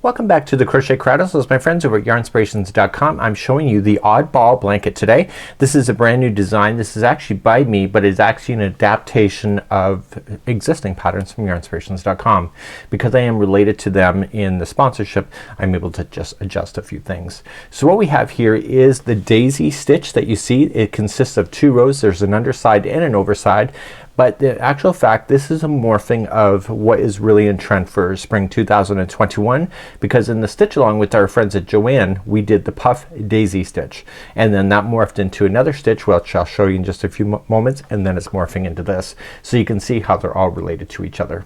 Welcome back to the Crochet Cradles, my friends over at yarnspirations.com. I'm showing you the Odd Ball Blanket today. This is a brand new design. This is actually by me, but it's actually an adaptation of existing patterns from yarnspirations.com. Because I am related to them in the sponsorship, I'm able to just adjust a few things. So what we have here is the daisy stitch that you see. It consists of two rows. There's an underside and an overside. But the actual fact, this is a morphing of what is really in trend for spring 2021, because in the stitch along with our friends at Joann, we did the puff daisy stitch, and then that morphed into another stitch which I'll show you in just a few moments, and then it's morphing into this. So you can see how they're all related to each other.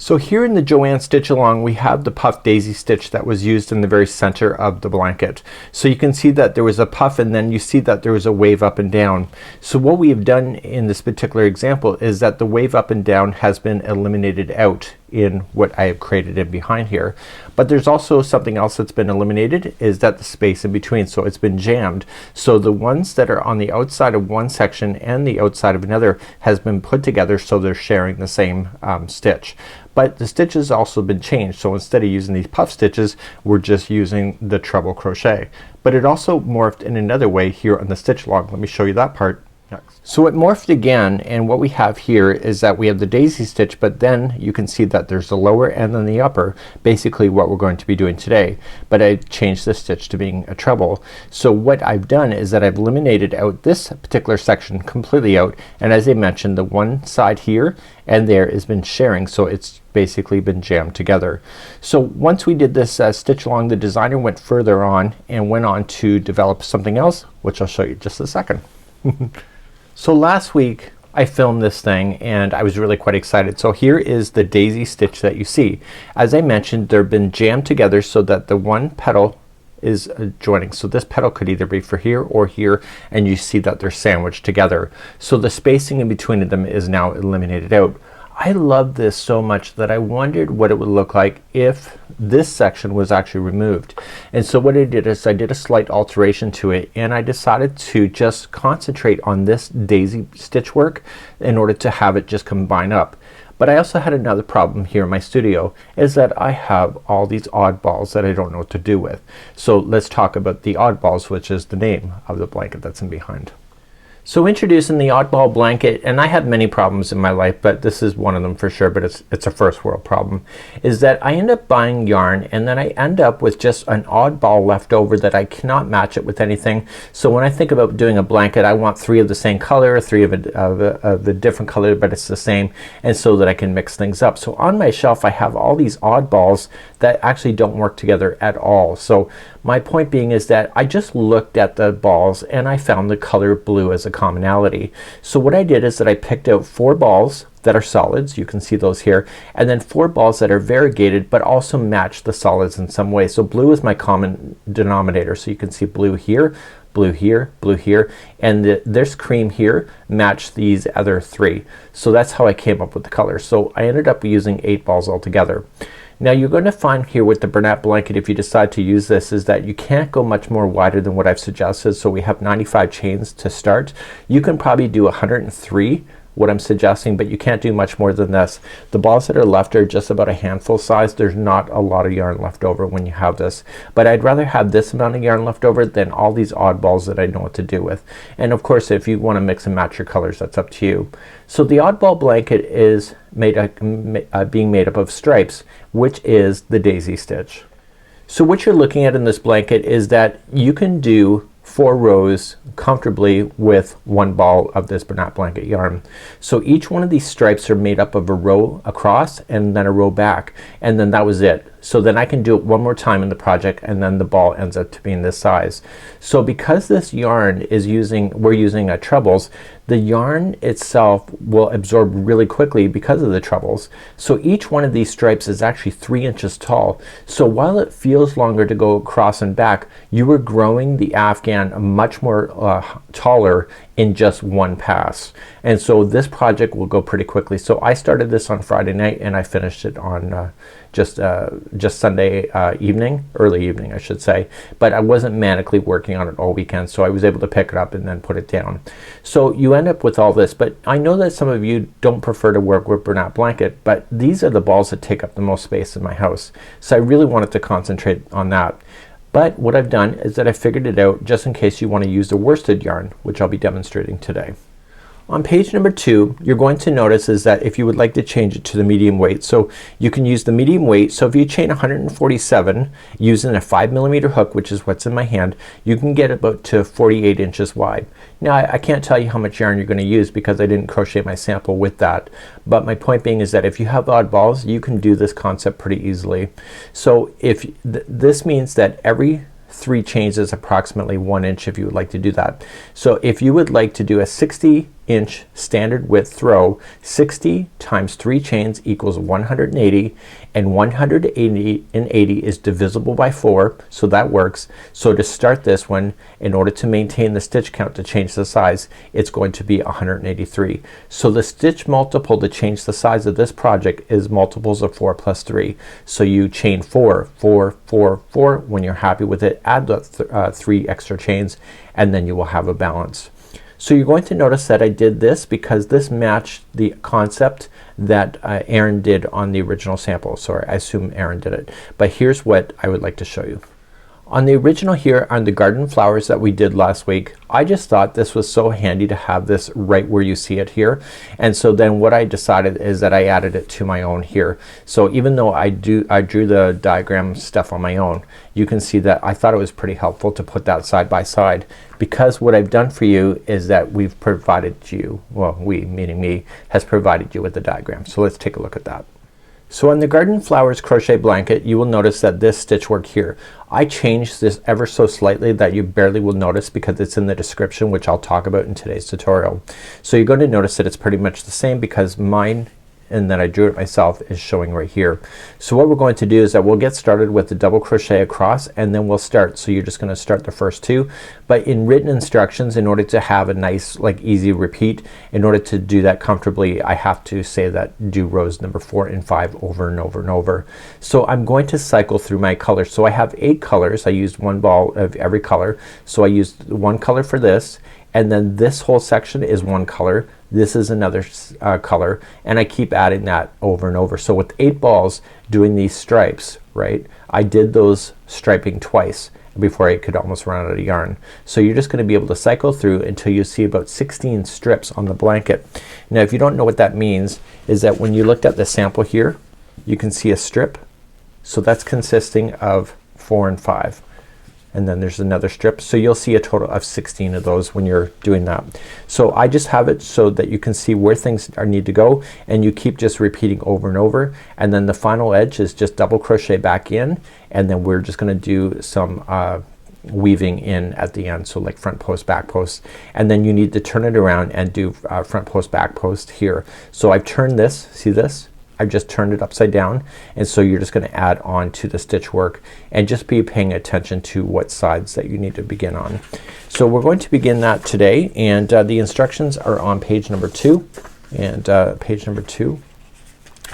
So here in the Joann stitch along we have the puff daisy stitch that was used in the very center of the blanket. So you can see that there was a puff and then you see that there was a wave up and down. So what we have done in this particular example is that the wave up and down has been eliminated out in what I have created in behind here. But there's also something else that's been eliminated, is that the space in between. So it's been jammed. So the ones that are on the outside of one section and the outside of another has been put together so they're sharing the same stitch. But the stitch has also been changed. So instead of using these puff stitches, we're just using the treble crochet. But it also morphed in another way here on the stitch along. Let me show you that part next. So it morphed again, and what we have here is that we have the daisy stitch, but then you can see that there's the lower and then the upper, basically what we're going to be doing today. But I changed the stitch to being a treble. So what I've done is that I've eliminated out this particular section completely out, and as I mentioned, the one side here and there has been sharing, so it's basically been jammed together. So once we did this stitch along, the designer went further on and went on to develop something else, which I'll show you in just a second. So last week I filmed this thing and I was really quite excited. So here is the daisy stitch that you see. As I mentioned, they've been jammed together so that the one petal is joining. So this petal could either be for here or here, and you see that they're sandwiched together. So the spacing in between them is now eliminated out. I love this so much that I wondered what it would look like if this section was actually removed. And so what I did is I did a slight alteration to it, and I decided to just concentrate on this daisy stitch work in order to have it just combine up. But I also had another problem here in my studio, is that I have all these odd balls that I don't know what to do with. So let's talk about the odd balls, which is the name of the blanket that's in behind. So introducing the Odd Ball Blanket, and I have many problems in my life, but this is one of them for sure, but it's a first world problem, is that I end up buying yarn and then I end up with just an odd ball left over that I cannot match it with anything. So when I think about doing a blanket, I want three of the same color, three of a different color, but it's the same, and so that I can mix things up. So on my shelf I have all these odd balls that actually don't work together at all. So my point being is that I just looked at the balls and I found the color blue as a commonality. So what I did is that I picked out 4 balls that are solids, you can see those here, and then 4 balls that are variegated but also match the solids in some way. So blue is my common denominator. So you can see blue here, blue here, blue here, and this cream here match these other 3. So that's how I came up with the colors. So I ended up using 8 balls altogether. Now you're going to find here with the Bernat Blanket, if you decide to use this, is that you can't go much more wider than what I've suggested. So we have 95 chains to start. You can probably do 103 what I'm suggesting, but you can't do much more than this. The balls that are left are just about a handful size. There's not a lot of yarn left over when you have this, but I'd rather have this amount of yarn left over than all these odd balls that I know what to do with. And of course if you want to mix and match your colors, that's up to you. So the Odd Ball Blanket is being made up of stripes, which is the daisy stitch. So what you're looking at in this blanket is that you can do 4 rows comfortably with 1 ball of this Bernat Blanket yarn. So each one of these stripes are made up of a row across and then a row back, and then that was it. So then I can do it one more time in the project and then the ball ends up to being this size. So because this yarn is we're using trebles, the yarn itself will absorb really quickly because of the trebles. So each one of these stripes is actually 3 inches tall. So while it feels longer to go across and back, you are growing the afghan much more taller in just one pass. And so this project will go pretty quickly. So I started this on Friday night and I finished it on just Sunday evening, early evening I should say, but I wasn't manically working on it all weekend, so I was able to pick it up and then put it down. So you end up with all this, but I know that some of you don't prefer to work with Bernat Blanket, but these are the balls that take up the most space in my house, so I really wanted to concentrate on that. But what I've done is that I figured it out just in case you want to use the worsted yarn, which I'll be demonstrating today. On page number 2 you're going to notice is that if you would like to change it to the medium weight, so you can use the medium weight. So if you chain 147 using a 5mm hook, which is what's in my hand, you can get about to 48 inches wide. Now I can't tell you how much yarn you're going to use because I didn't crochet my sample with that, but my point being is that if you have odd balls you can do this concept pretty easily. So if this means that every 3 chains is approximately 1 inch if you would like to do that. So if you would like to do a 60-inch standard width throw, 60 times 3 chains equals 180, and 180 is divisible by 4, so that works. So to start this one, in order to maintain the stitch count to change the size, it's going to be 183. So the stitch multiple to change the size of this project is multiples of 4 plus 3. So you chain 4, 4, 4, 4. When you're happy with it, add the 3 extra chains and then you will have a balance. So you're going to notice that I did this because this matched the concept that Erin did on the original sample. So I assume Erin did it, but here's what I would like to show you. On the original here on the garden flowers that we did last week, I just thought this was so handy to have this right where you see it here, and so then what I decided is that I added it to my own here. So even though I drew the diagram stuff on my own, you can see that I thought it was pretty helpful to put that side by side, because what I've done for you is that we've provided you, well, we meaning me, has provided you with the diagram. So let's take a look at that. So on the Garden Flowers crochet blanket, you will notice that this stitch work here, I changed this ever so slightly that you barely will notice because it's in the description, which I'll talk about in today's tutorial. So you're going to notice that it's pretty much the same because mine, and then I drew it myself, is showing right here. So what we're going to do is that we'll get started with the double crochet across and then we'll start. So you're just gonna start the first 2, but in written instructions, in order to have a nice like easy repeat, in order to do that comfortably, I have to say that do rows number 4 and 5 over and over and over. So I'm going to cycle through my colors. So I have 8 colors. I used 1 ball of every color. So I used 1 color for this, and then this whole section is 1 color. This is another color, and I keep adding that over and over. So with 8 balls doing these stripes, right, I did those striping twice before I could almost run out of yarn. So you're just gonna be able to cycle through until you see about 16 strips on the blanket. Now if you don't know what that means, is that when you looked at the sample here, you can see a strip. So that's consisting of 4 and 5. And then there's another strip, so you'll see a total of 16 of those when you're doing that. So I just have it so that you can see where things need to go, and you keep just repeating over and over, and then the final edge is just double crochet back in, and then we're just gonna do some weaving in at the end, so like front post, back post, and then you need to turn it around and do front post, back post here. So I've turned this, see this? I've just turned it upside down, and so you're just gonna add on to the stitch work and just be paying attention to what sides that you need to begin on. So we're going to begin that today, and the instructions are on page number 2, and page number 2,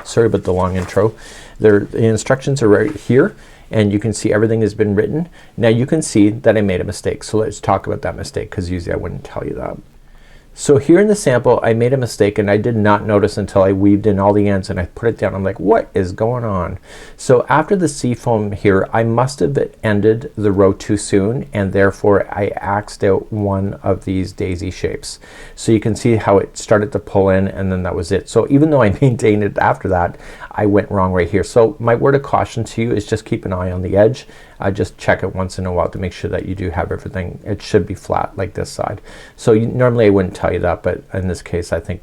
sorry about the long intro. The instructions are right here, and you can see everything has been written. Now you can see that I made a mistake, so let's talk about that mistake, because usually I wouldn't tell you that. So here in the sample I made a mistake, and I did not notice until I weaved in all the ends and I put it down. I'm like, what is going on? So after the seafoam here, I must have ended the row too soon, and therefore I axed out one of these daisy shapes. So you can see how it started to pull in, and then that was it. So even though I maintained it after that, I went wrong right here. So my word of caution to you is just keep an eye on the edge. Just check it once in a while to make sure that you do have everything. It should be flat like this side. So normally I wouldn't tell you that, but in this case I think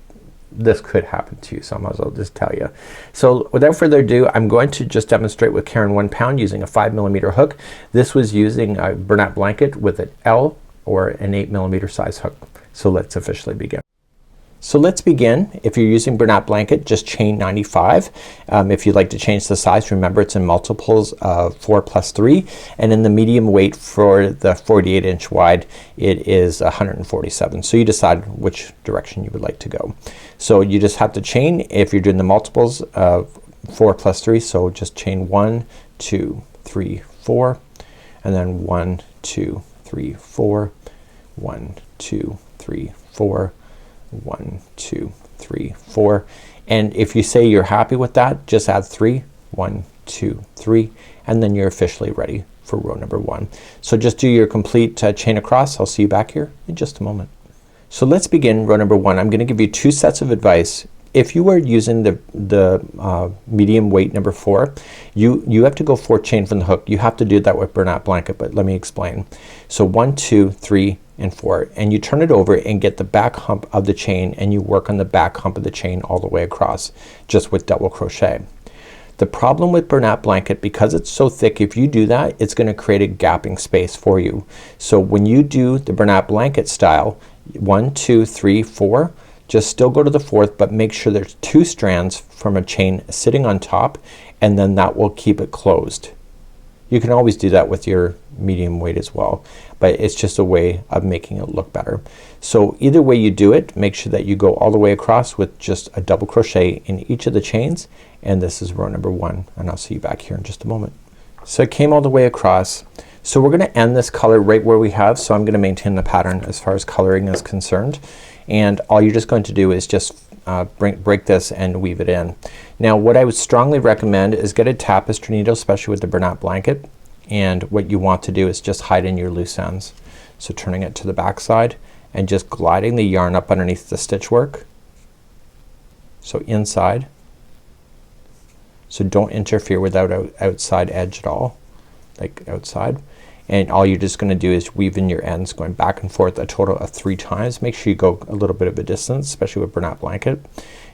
this could happen to you, so I might as well just tell you. So without further ado, I'm going to just demonstrate with Karen 1 pound using a 5mm hook. This was using a Bernat Blanket with an L or an 8mm size hook. So let's officially begin. So let's begin. If you're using Bernat Blanket, just chain 95. If you'd like to change the size, remember it's in multiples of 4 plus 3, and in the medium weight for the 48-inch wide it is 147. So you decide which direction you would like to go. So you just have to chain if you're doing the multiples of 4 plus 3, so just chain 1, 2, 3, 4, and then 1, 2, 3, 4, 1, 2, 3, 4, 1, 2, 3, 4, and if you say you're happy with that, just add 3, 1, 2, 3, and then you're officially ready for row number 1. So just do your complete chain across. I'll see you back here in just a moment. So let's begin row number 1. I'm gonna give you 2 sets of advice. If you are using the medium weight number 4, you have to go 4 chain from the hook. You have to do that with Bernat Blanket, but let me explain. So 1, 2, 3, and 4, and you turn it over and get the back hump of the chain, and you work on the back hump of the chain all the way across, just with double crochet. The problem with Bernat Blanket, because it's so thick, if you do that, it's gonna create a gapping space for you. So when you do the Bernat Blanket style, 1, 2, 3, 4, just still go to the 4th, but make sure there's 2 strands from a chain sitting on top, and then that will keep it closed. You can always do that with your medium weight as well, but it's just a way of making it look better. So either way you do it, make sure that you go all the way across with just a double crochet in each of the chains, and this is row number 1, and I'll see you back here in just a moment. So I came all the way across. So we're gonna end this color right where we have, so I'm gonna maintain the pattern as far as coloring is concerned, and all you're just going to do is just break this and weave it in. Now what I would strongly recommend is get a tapestry needle, especially with the Bernat Blanket, and what you want to do is just hide in your loose ends. So turning it to the back side and just gliding the yarn up underneath the stitch work. So inside. So don't interfere with that outside edge at all, like outside. And all you're just gonna do is weave in your ends, going back and forth a total of 3 times. Make sure you go a little bit of a distance, especially with Bernat Blanket,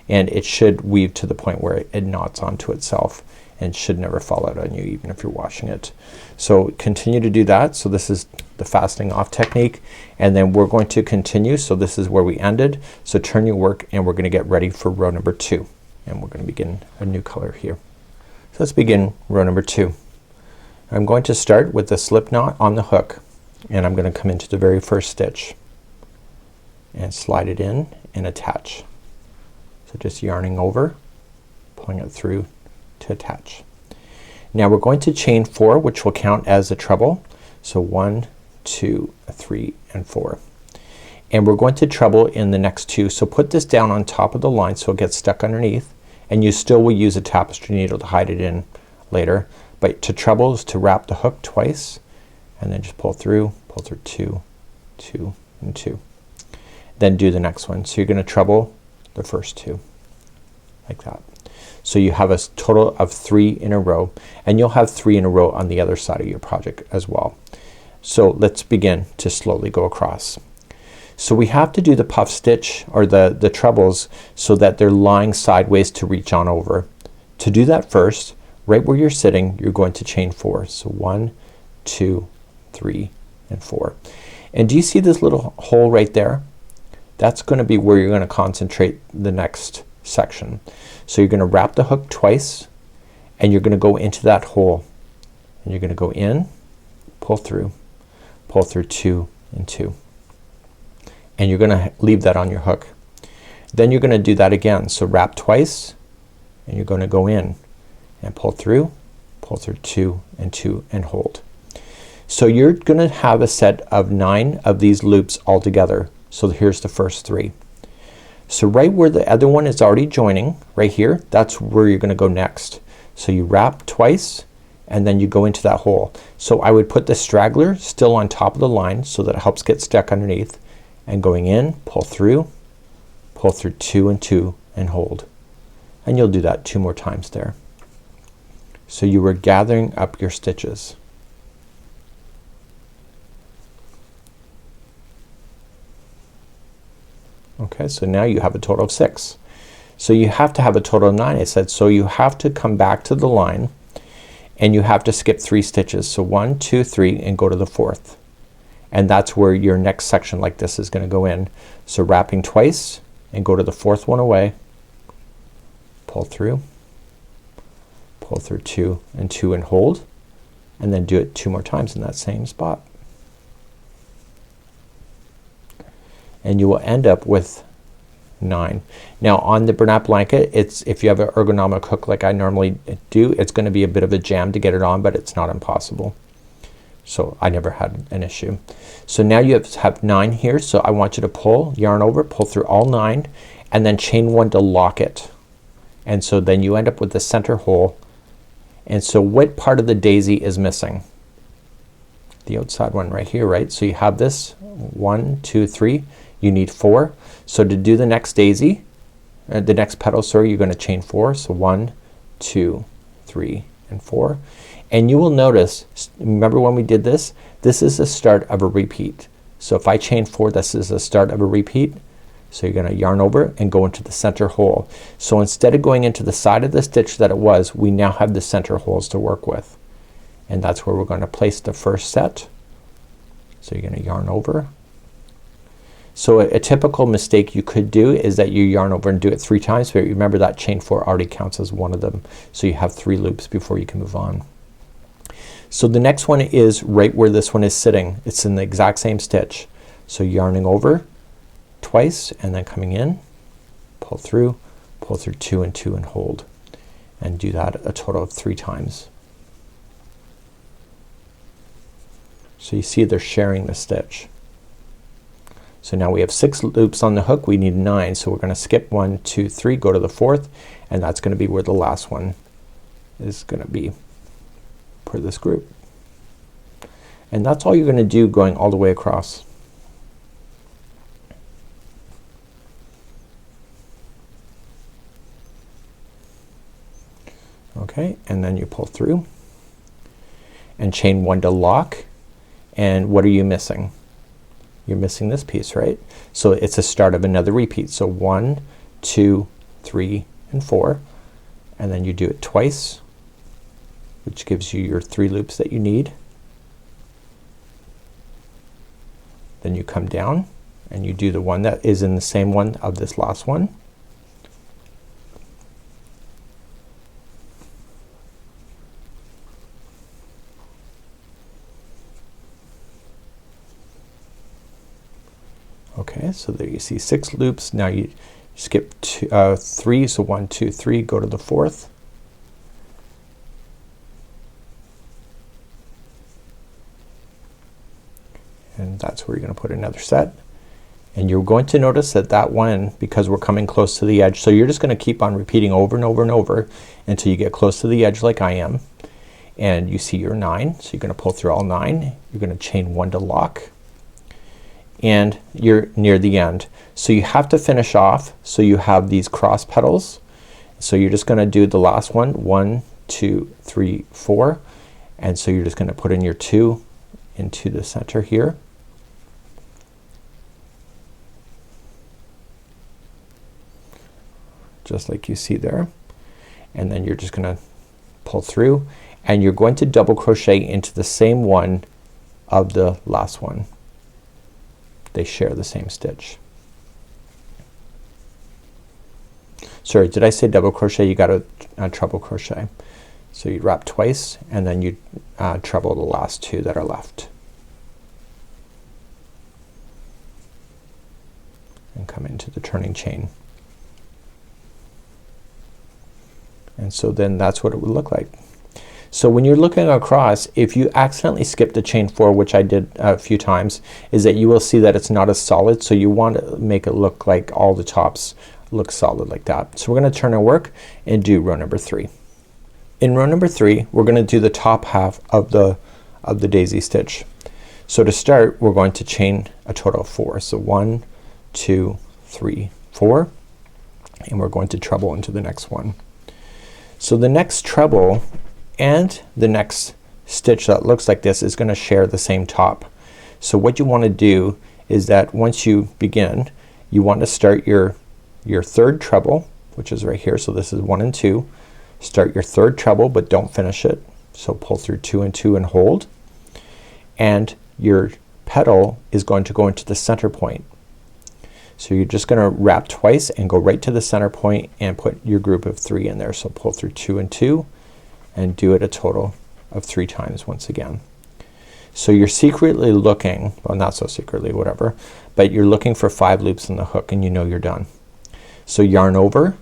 and it should weave to the point where it knots onto itself and should never fall out on you, even if you're washing it. So continue to do that. So this is the fastening off technique, and then we're going to continue. So this is where we ended. So turn your work, and we're gonna get ready for row number 2, and we're gonna begin a new color here. So let's begin row number 2. I'm going to start with the slip knot on the hook, and I'm gonna come into the very first stitch and slide it in and attach. So just yarning over, pulling it through to attach. Now we're going to chain 4, which will count as a treble. So 1, 2, 3, and 4. And we're going to treble in the next 2. So put this down on top of the line so it gets stuck underneath, and you still will use a tapestry needle to hide it in later. But to treble is to wrap the hook twice and then just pull through 2, 2, and 2. Then do the next one. So you're gonna treble the first 2 like that. So you have a total of 3 in a row, and you'll have 3 in a row on the other side of your project as well. So let's begin to slowly go across. So we have to do the puff stitch or the trebles so that they're lying sideways to reach on over. To do that first, right where you're sitting, you're going to chain 4. So 1, 2, 3, and 4. And do you see this little hole right there? That's gonna be where you're gonna concentrate the next section. So you're gonna wrap the hook twice, and you're gonna go into that hole, and you're gonna go in, pull through 2 and 2, and you're gonna leave that on your hook. Then you're gonna do that again. So wrap twice, and you're gonna go in and pull through 2 and 2, and hold. So you're gonna have a set of 9 of these loops all together. So here's the first 3. So right where the other one is already joining, right here, that's where you're gonna go next. So you wrap twice, and then you go into that hole. So I would put the straggler still on top of the line so that it helps get stuck underneath, and going in, pull through 2 and 2, and hold. And you'll do that 2 more times there. So you were gathering up your stitches. Okay, so now you have a total of 6. So you have to have a total of 9, I said. So you have to come back to the line, and you have to skip 3 stitches. So 1, 2, 3, and go to the 4th. And that's where your next section like this is gonna go in. So wrapping twice, and go to the fourth one away, pull through 2 and 2 and hold, and then do it 2 more times in that same spot. And you will end up with 9. Now on the Bernat blanket, it's, if you have an ergonomic hook like I normally do, it's gonna be a bit of a jam to get it on, but it's not impossible. So I never had an issue. So now you have 9 here, so I want you to pull yarn over, pull through all 9, and then chain 1 to lock it. And so then you end up with the center hole. And so what part of the daisy is missing? The outside one right here, right? So you have this 1, 2, 3, you need 4. So to do the next daisy, the next petal, sorry, you're gonna chain 4. So 1, 2, 3 and 4. And you will notice, remember when we did this, this is the start of a repeat. So if I chain 4, this is the start of a repeat. So you're gonna yarn over and go into the center hole. So instead of going into the side of the stitch that it was, we now have the center holes to work with. And that's where we're gonna place the first set. So you're gonna yarn over. So a typical mistake you could do is that you yarn over and do it 3 times, but remember that chain 4 already counts as one of them. So you have 3 loops before you can move on. So the next one is right where this one is sitting. It's in the exact same stitch. So yarning over twice and then coming in, pull through 2 and 2 and hold, and do that a total of 3 times. So you see they're sharing the stitch. So now we have 6 loops on the hook, we need 9, so we're gonna skip 1, 2, 3, go to the 4th, and that's gonna be where the last one is gonna be for this group. And that's all you're gonna do going all the way across. Okay, and then you pull through and chain 1 to lock. And what are you missing? You're missing this piece, right? So it's a start of another repeat. So 1, 2, 3 and 4, and then you do it twice, which gives you your 3 loops that you need. Then you come down and you do the one that is in the same one of this last one. Okay, so there you see 6 loops. Now you skip 3, so 1, 2, 3, go to the 4th. And that's where you're gonna put another set. And you're going to notice that that one, because we're coming close to the edge, so you're just gonna keep on repeating over and over and over until you get close to the edge like I am. And you see your 9, so you're gonna pull through all 9. You're gonna chain 1 to lock, and you're near the end. So you have to finish off, so you have these cross petals. So you're just gonna do the last one, 1, 2, 3, 4, and so you're just gonna put in your 2 into the center here. Just like you see there. And then you're just gonna pull through, and you're going to double crochet into the same one of the last one. They share the same stitch. Sorry, did I say double crochet? You gotta treble crochet. So you wrap twice and then you treble the last 2 that are left. And come into the turning chain. And so then that's what it would look like. So when you're looking across, if you accidentally skip the chain 4, which I did a few times, is that you will see that it's not as solid, so you want to make it look like all the tops look solid like that. So we're gonna turn our work and do row number 3. In row number 3, we're gonna do the top half of the daisy stitch. So to start, we're going to chain a total of 4. So 1, 2, 3, 4, and we're going to treble into the next one. So the next treble and the next stitch that looks like this is gonna share the same top. So what you want to do is that once you begin, you want to start your 3rd treble, which is right here. So this is 1 and 2. Start your 3rd treble, but don't finish it. So pull through 2 and 2 and hold. And your petal is going to go into the center point. So you're just gonna wrap twice and go right to the center point and put your group of 3 in there. So pull through 2 and 2 and do it a total of 3 times once again. So you're secretly looking, well not so secretly, whatever, but you're looking for 5 loops in the hook and you know you're done. So yarn over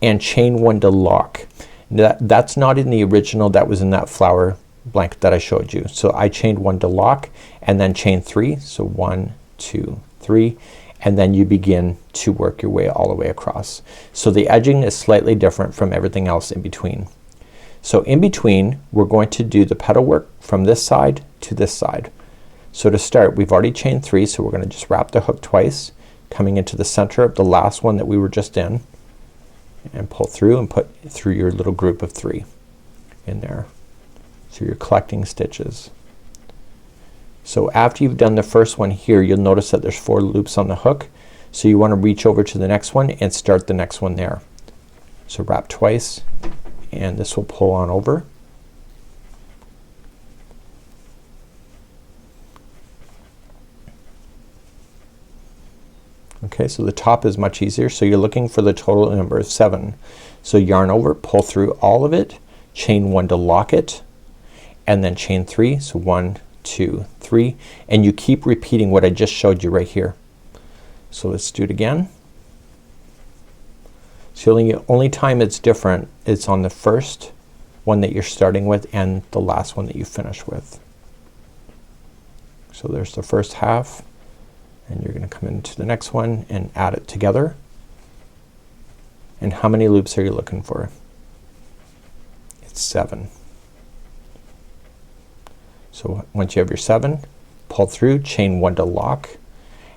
and chain 1 to lock. That's not in the original, that was in that flower blanket that I showed you. So I chained 1 to lock and then chain 3. So 1, 2, 3, and then you begin to work your way all the way across. So the edging is slightly different from everything else in between. So in between we're going to do the petal work from this side to this side. So to start we've already chained 3, so we're gonna just wrap the hook twice, coming into the center of the last one that we were just in, and pull through and put through your little group of 3 in there. So you're collecting stitches. So after you've done the first one here, you'll notice that there's 4 loops on the hook. So you want to reach over to the next one and start the next one there. So wrap twice and this will pull on over. Okay, so the top is much easier. So you're looking for the total number of 7. So yarn over, pull through all of it, chain 1 to lock it, and then chain 3. So 1, 2, 3, and you keep repeating what I just showed you right here. So let's do it again. So the only time it's different is on the first one that you're starting with and the last one that you finish with. So there's the first half, and you're gonna come into the next one and add it together. And how many loops are you looking for? It's 7. So once you have your 7, pull through, chain 1 to lock,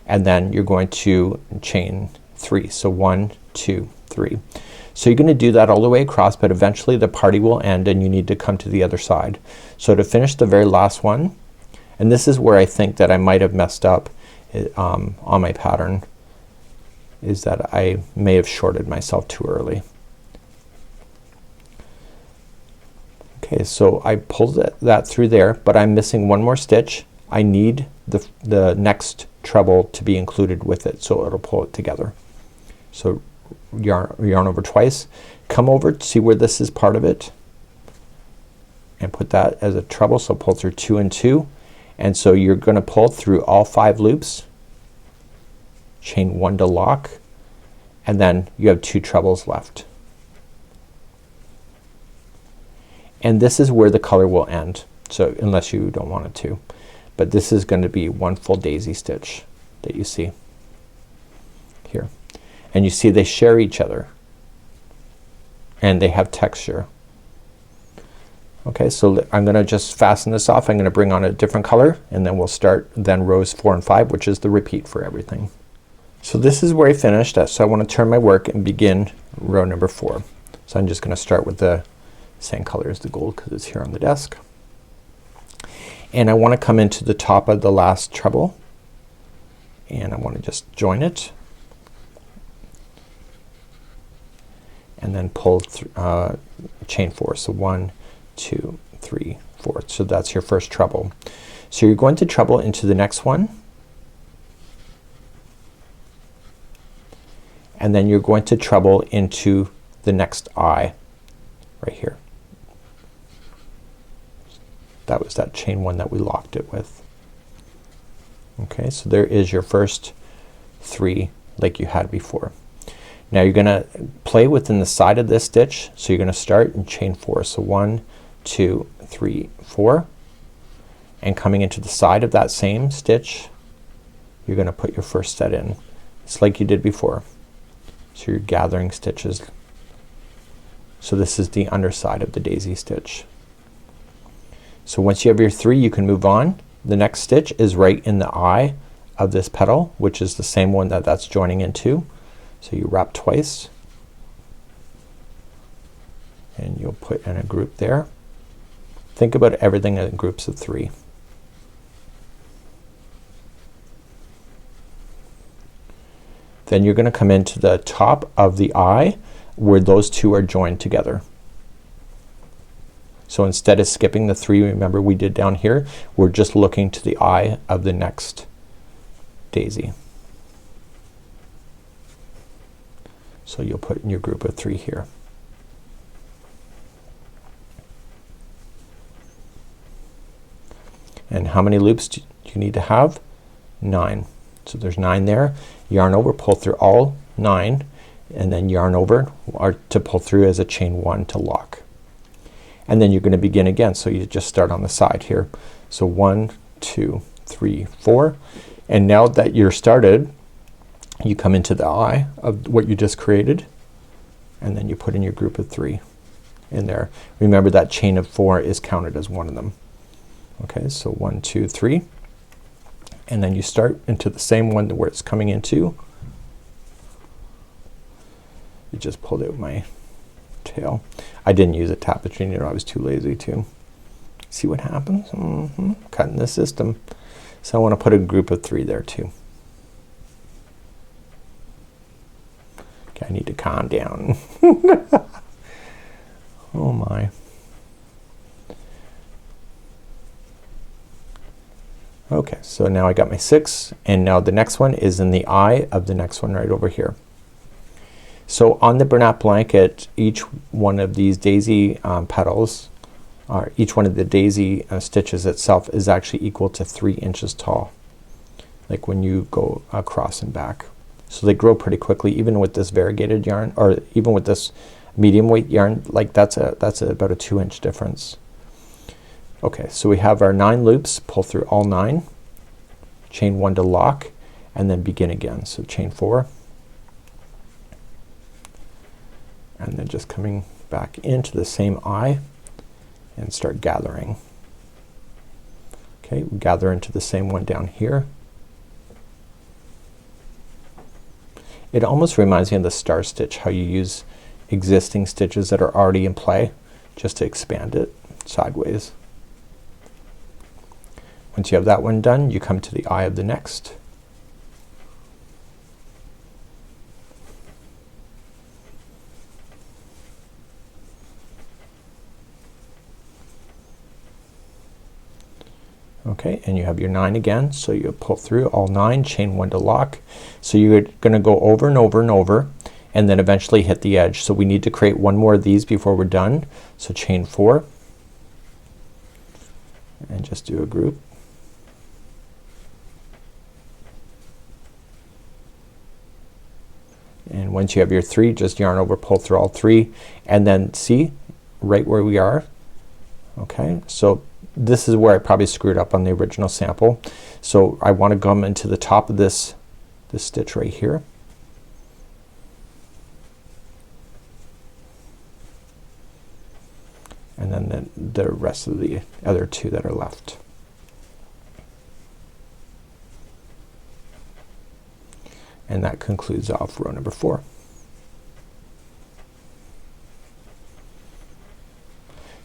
and then you're going to chain 3. So 1, 2, 3. So you're gonna do that all the way across, but eventually the party will end and you need to come to the other side. So to finish the very last one, and this is where I think that I might have messed up on my pattern, is that I may have shorted myself too early. Okay, so I pulled that through there, but I'm missing one more stitch. I need the next treble to be included with it, so it'll pull it together. So yarn over twice, come over to see where this is part of it, and put that as a treble. So pull through 2 and 2, and so you're gonna pull through all 5 loops, chain 1 to lock, and then you have 2 trebles left. And this is where the color will end, so unless you don't want it to, but this is going to be one full daisy stitch that you see here, and you see they share each other and they have texture. Okay, so I'm gonna just fasten this off. I'm gonna bring on a different color and then we'll start then rows 4 and 5, which is the repeat for everything. So this is where I finished. So I want to turn my work and begin row number 4. So I'm just gonna start with the same color as the gold because it's here on the desk, and I want to come into the top of the last treble and I want to just join it and then pull chain 4. So 1, 2, 3, 4. So that's your first treble. So you're going to treble into the next one, and then you're going to treble into the next eye right here. That was that chain 1 that we locked it with. Okay, so there is your first 3 like you had before. Now you're gonna play within the side of this stitch, so you're gonna start and chain 4. So 1, 2, 3, 4, and coming into the side of that same stitch you're gonna put your first set in. It's like you did before. So you're gathering stitches. So this is the underside of the daisy stitch. So once you have your 3, you can move on. The next stitch is right in the eye of this petal, which is the same one that that's joining into. So you wrap twice and you'll put in a group there. Think about everything in groups of 3. Then you're gonna come into the top of the eye where those 2 are joined together. So instead of skipping the 3, remember we did down here, we're just looking to the eye of the next daisy. So you'll put in your group of 3 here. And how many loops do you need to have? 9. So there's 9 there. Yarn over, pull through all 9, and then yarn over or to pull through as a chain 1 to lock. And then you're gonna begin again. So you just start on the side here. So 1, 2, 3, 4. And now that you're started, you come into the eye of what you just created, and then you put in your group of 3 in there. Remember that chain of 4 is counted as one of them. Okay, so 1, 2, 3, and then you start into the same one where it's coming into. You just pulled out my tail. I didn't use a tapestry needle. I was too lazy to. See what happens? Cutting the system. So I want to put a group of 3 there too. Okay, I need to calm down. Oh my. Okay, so now I got my 6, and now the next one is in the eye of the next one right over here. So on the Bernat blanket, each one of these daisy petals, or each one of the daisy stitches itself is actually equal to 3 inches tall, like when you go across and back. So they grow pretty quickly, even with this variegated yarn, or even with this medium weight yarn. Like that's about a 2-inch difference. Okay, so we have our 9 loops. Pull through all 9, chain 1 to lock, and then begin again. So chain 4, and then just coming back into the same eye and start gathering. Okay, we gather into the same one down here. It almost reminds me of the star stitch, how you use existing stitches that are already in play just to expand it sideways. Once you have that one done, you come to the eye of the next. Okay, and you have your 9 again. So you pull through all 9, chain 1 to lock. So you're gonna go over and over and over, and then eventually hit the edge. So we need to create one more of these before we're done. So chain 4, and just do a group. And once you have your 3, just yarn over, pull through all 3, and then see right where we are. Okay, so this is where I probably screwed up on the original sample. So I want to come into the top of this stitch right here. And then the rest of the other 2 that are left. And that concludes off row number 4.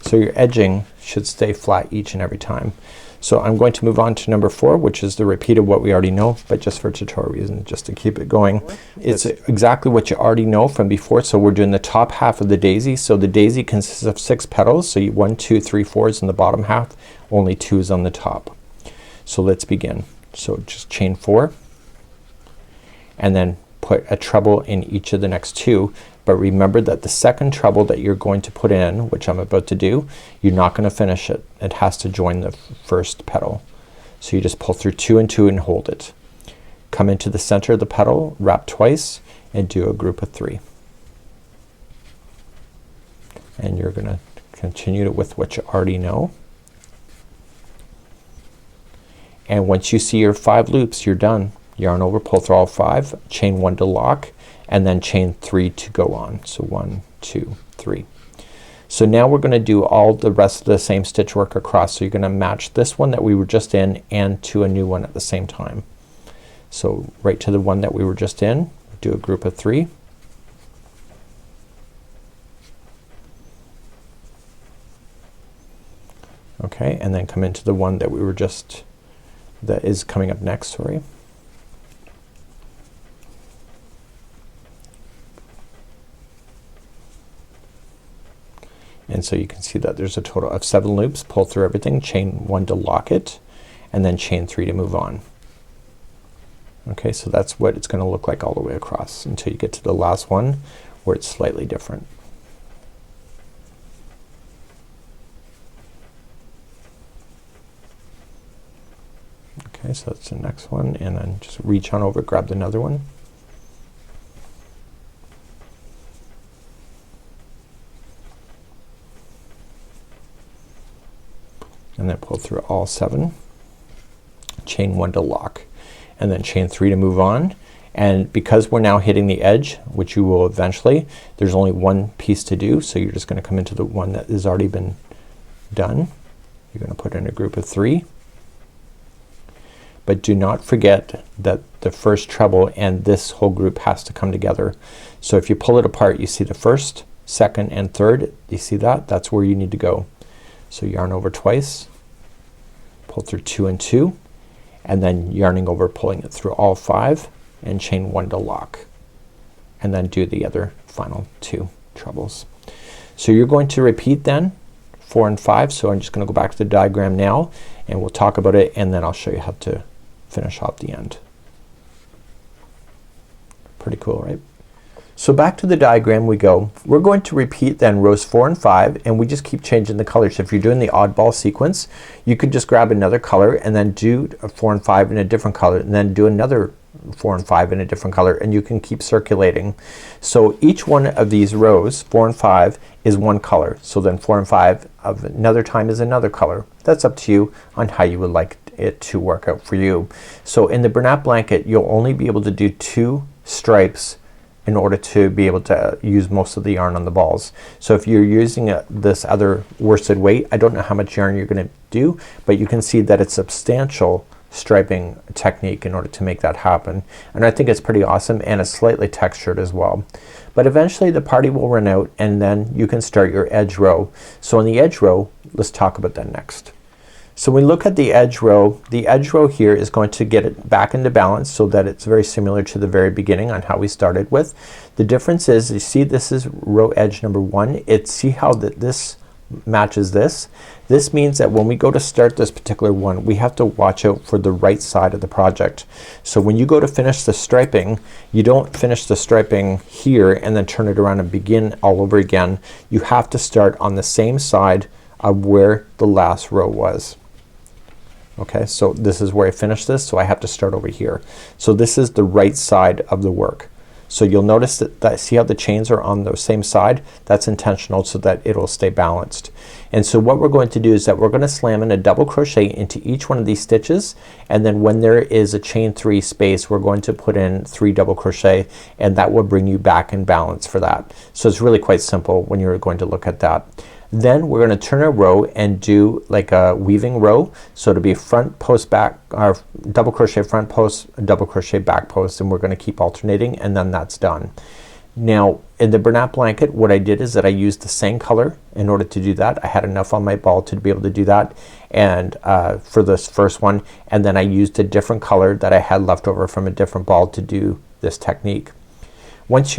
So your edging should stay flat each and every time. So I'm going to move on to number 4, which is the repeat of what we already know, but just for tutorial reasons, just to keep it going. It's exactly what you already know from before. So we're doing the top half of the daisy. So the daisy consists of 6 petals. So 1, 2, 3, 4 is in the bottom half, only 2 is on the top. So let's begin. So just chain 4, and then put a treble in each of the next 2. But remember that the second treble that you're going to put in, which I'm about to do, you're not gonna finish it. It has to join the first petal. So you just pull through 2 and 2 and hold it. Come into the center of the petal, wrap twice, and do a group of 3. And you're gonna continue it with what you already know. And once you see your 5 loops, you're done. Yarn over, pull through all 5, chain 1 to lock, and then chain 3 to go on. So 1, 2, 3. So now we're gonna do all the rest of the same stitch work across. So you're gonna match this one that we were just in and to a new one at the same time. So right to the one that we were just in, do a group of 3. Okay, and then come into the one that we were just, that is coming up next, sorry. And so you can see that there's a total of 7 loops. Pull through everything, chain 1 to lock it, and then chain 3 to move on. Okay, so that's what it's gonna look like all the way across until you get to the last one where it's slightly different. Okay, so that's the next one, and then just reach on over, grab another one. And then pull through all 7. Chain 1 to lock, and then chain 3 to move on. And because we're now hitting the edge, which you will eventually, there's only one piece to do, so you're just gonna come into the one that has already been done. You're gonna put in a group of 3. But do not forget that the first treble and this whole group has to come together. So if you pull it apart, you see the first, second, and third. You see that? That's where you need to go. So yarn over twice, pull through 2 and 2, and then yarning over, pulling it through all 5, and chain 1 to lock, and then do the other final 2 trebles. So you're going to repeat then 4 and 5. So I'm just gonna go back to the diagram now, and we'll talk about it, and then I'll show you how to finish off the end. Pretty cool, right? So back to the diagram we go. We're going to repeat then rows 4 and 5, and we just keep changing the colors. If you're doing the oddball sequence, you could just grab another color and then do 4 and 5 in a different color, and then do another 4 and 5 in a different color, and you can keep circulating. So each one of these rows, 4 and 5, is one color. So then 4 and 5 of another time is another color. That's up to you on how you would like it to work out for you. So in the Bernat blanket, you'll only be able to do 2 stripes in order to be able to use most of the yarn on the balls. So if you're using this other worsted weight, I don't know how much yarn you're gonna do, but you can see that it's substantial striping technique in order to make that happen. And I think it's pretty awesome, and it's slightly textured as well. But eventually the party will run out, and then you can start your edge row. So in the edge row, let's talk about that next. So when we look at the edge row here is going to get it back into balance so that it's very similar to the very beginning on how we started with. The difference is, you see this is row edge number 1. See how this matches this. This means that when we go to start this particular one, we have to watch out for the right side of the project. So when you go to finish the striping, you don't finish the striping here and then turn it around and begin all over again. You have to start on the same side of where the last row was. Okay, so this is where I finished this, so I have to start over here. So this is the right side of the work. So you'll notice that see how the chains are on the same side? That's intentional so that it'll stay balanced. And so what we're going to do is that we're gonna slam in a double crochet into each one of these stitches, and then when there is a chain 3 space, we're going to put in 3 double crochet, and that will bring you back in balance for that. So it's really quite simple when you're going to look at that. Then we're gonna turn a row and do like a weaving row. So it'll be front post back, or double crochet front post, double crochet back post, and we're gonna keep alternating, and then that's done. Now in the Bernat blanket, what I did is that I used the same color in order to do that. I had enough on my ball to be able to do that, and for this first one, and then I used a different color that I had left over from a different ball to do this technique. Once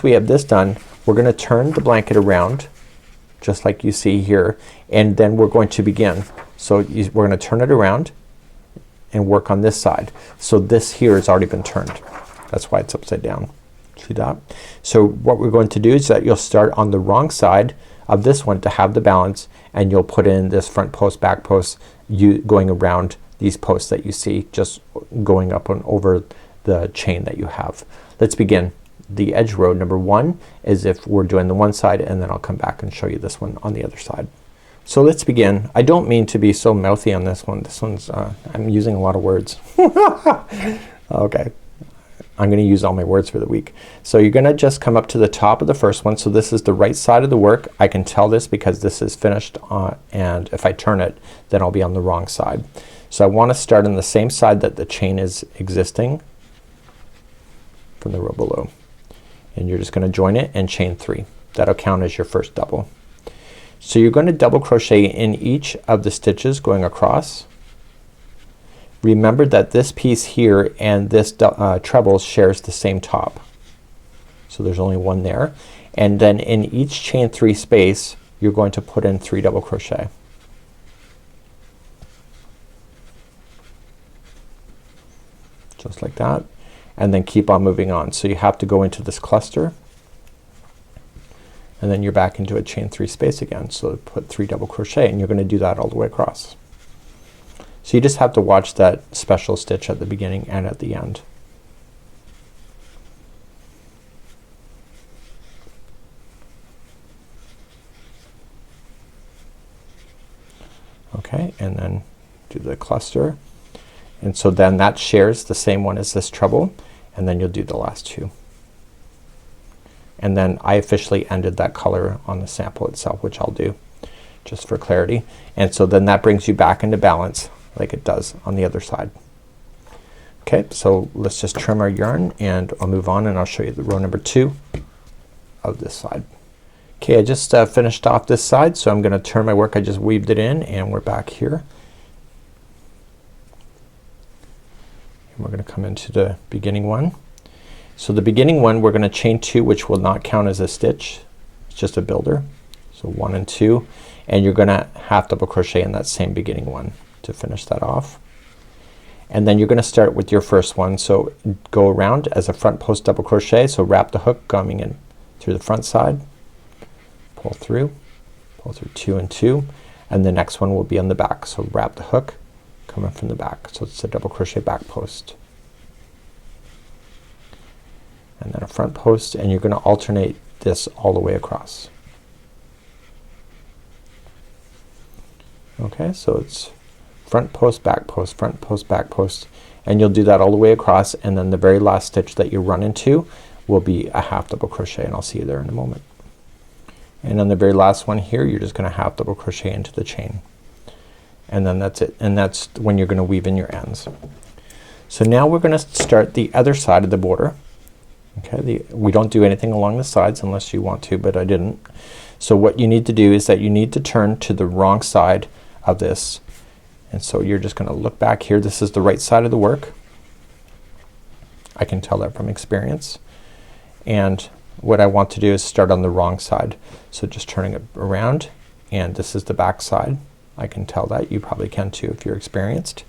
we have this done, we're gonna turn the blanket around just like you see here, and then we're going to begin. So we're gonna turn it around and work on this side. So this here has already been turned. That's why it's upside down. See that? So what we're going to do is that you'll start on the wrong side of this one to have the balance, and you'll put in this front post, back post, going around these posts that you see, just going up and over the chain that you have. Let's begin. The edge row number 1 is if we're doing the one side, and then I'll come back and show you this one on the other side. So let's begin. I don't mean to be so mouthy on this one. This one's I'm using a lot of words. Okay, I'm gonna use all my words for the week. So you're gonna just come up to the top of the first one. So this is the right side of the work. I can tell this because this is finished and if I turn it, then I'll be on the wrong side. So I want to start on the same side that the chain is existing from the row below. And you're just gonna join it and chain 3. That'll count as your first double. So you're going to double crochet in each of the stitches going across. Remember that this piece here and this treble shares the same top. So there's only one there. And then in each chain 3 space you're going to put in 3 double crochet. just like that, and then keep on moving on. So you have to go into this cluster, and then you're back into a chain 3 space again. So put 3 double crochet, and you're gonna do that all the way across. So you just have to watch that special stitch at the beginning and at the end. Okay, and then do the cluster, and so then that shares the same one as this treble, and then you'll do the last 2. And then I officially ended that color on the sample itself, which I'll do just for clarity. And so then that brings you back into balance like it does on the other side. Okay, so let's just trim our yarn, and I'll move on and I'll show you the row number 2 of this side. Okay, I just finished off this side, so I'm gonna turn my work. I just weaved it in, and we're back here. And we're gonna come into the beginning one. So the beginning one, we're gonna chain 2, which will not count as a stitch. It's just a builder. So 1 and 2, and you're gonna half double crochet in that same beginning one to finish that off. And then you're gonna start with your first one. So go around as a front post double crochet. So wrap the hook coming in through the front side, pull through 2 and 2, and the next one will be on the back. So wrap the hook coming from the back. So it's a double crochet back post, and then a front post, and you're gonna alternate this all the way across. Okay, so it's front post, back post, front post, back post, and you'll do that all the way across, and then the very last stitch that you run into will be a half double crochet, and I'll see you there in a moment. And on the very last one here, you're just gonna half double crochet into the chain, and then that's it, and that's when you're gonna weave in your ends. So now we're gonna start the other side of the border. Okay, we don't do anything along the sides unless you want to, but I didn't. So what you need to do is that you need to turn to the wrong side of this, and so you're just gonna look back here. This is the right side of the work. I can tell that from experience, and what I want to do is start on the wrong side. So just turning it around, and this is the back side. I can tell that. You probably can too if you're experienced.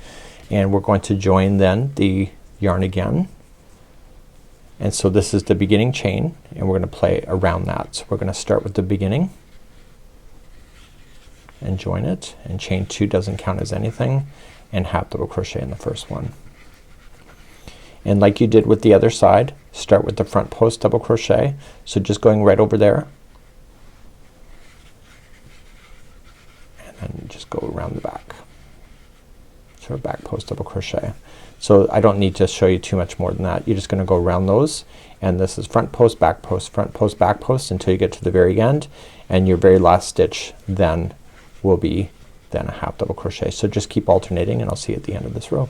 And we're going to join then the yarn again, and so this is the beginning chain, and we're gonna play around that. So we're gonna start with the beginning and join it, and chain 2 doesn't count as anything, and half double crochet in the first one. And like you did with the other side, start with the front post double crochet. So just going right over there, and then just go around the back. So back post double crochet. So I don't need to show you too much more than that. You're just gonna go around those, and this is front post, back post, front post, back post until you get to the very end, and your very last stitch then will be then a half double crochet. So just keep alternating, and I'll see you at the end of this row.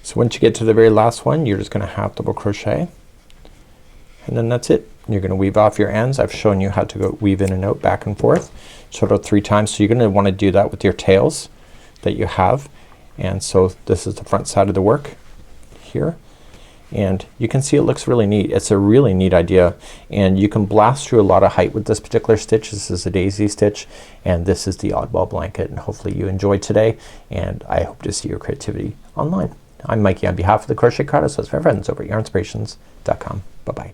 So once you get to the very last one, you're just gonna half double crochet, and then that's it. You're gonna weave off your ends. I've shown you how to go weave in and out, back and forth, sort of 3 times. So you're gonna wanna do that with your tails that you have. And so this is the front side of the work here, and you can see it looks really neat. It's a really neat idea, and you can blast through a lot of height with this particular stitch. This is a daisy stitch, and this is the oddball blanket, and hopefully you enjoyed today, and I hope to see your creativity online. I'm Mikey on behalf of the Crochet Crowd. So it's my friends over at yarnspirations.com. Bye bye.